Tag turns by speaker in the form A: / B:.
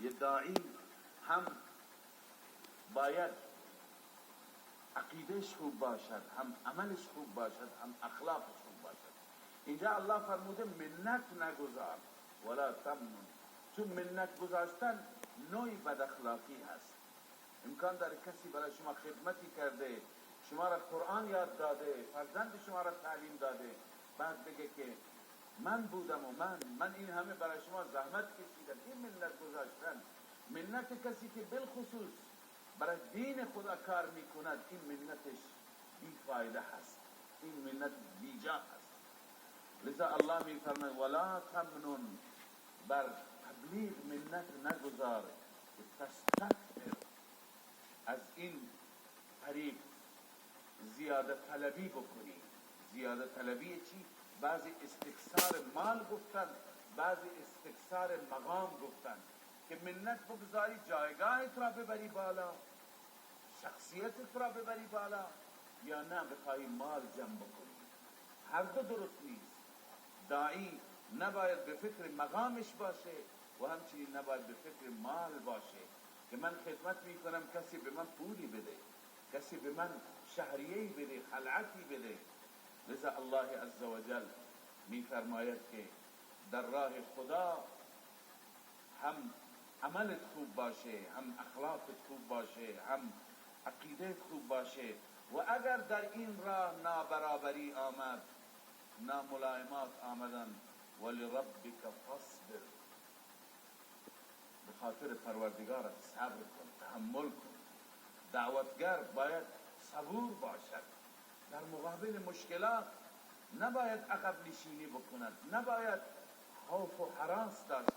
A: یه داعی هم باید عقیدهش خوب باشد، هم عملش خوب باشد، هم اخلاقش خوب باشد. اینجا الله فرموده منت نگذار ولا تمنن، چون منت گذاشتن نوعی بد اخلاقی هست. امکان داره کسی برای شما خدمتی کرده، شما را قرآن یاد داده، فرزند شما را تعلیم داده، بعد بگه که من بودم و من این همه برای شما زحمت کشیدم. این منت گذاشتن. منت کسی که بالخصوص برای دین خدا کار میکند، این منتش بی فایده هست، این منت بی جا هست. لذا الله میفرماید ولا تمنن، بر تبلیغ منت نگذار که تستكبر، از این طریق زیاده طلبی بکنی. زیاده طلبی چی؟ بعضی استکثار مال گفتن، بعضی استکثار مقام گفتن، که منت بگذاری جایگاهت را ببری بالا، شخصیتت را ببری بالا، یا نه بخواهی مال جمع بکنی. هر دو درست نیست. داعی نباید به فکر مقامش باشه و همچنین نباید به فکر مال باشه که من خدمت میکنم کسی به من پولی بده، کسی به من شهریه‌ای بده، خلعتی بده. لذا الله عزوجل میفرماید که در راه خدا هم عملت خوب باشه، هم اخلاقت خوب باشه، هم عقیدت خوب باشه. و اگر در این راه نابرابری آمد، ناملایمات آمدن، ولربک فاصبر، به خاطر پروردگارت صبر کن، تحمل کن. دعوتگر باید صبور باشد، در مقابل مشکلات نباید عقب نشینی بکند، نباید خوف و هراس داشت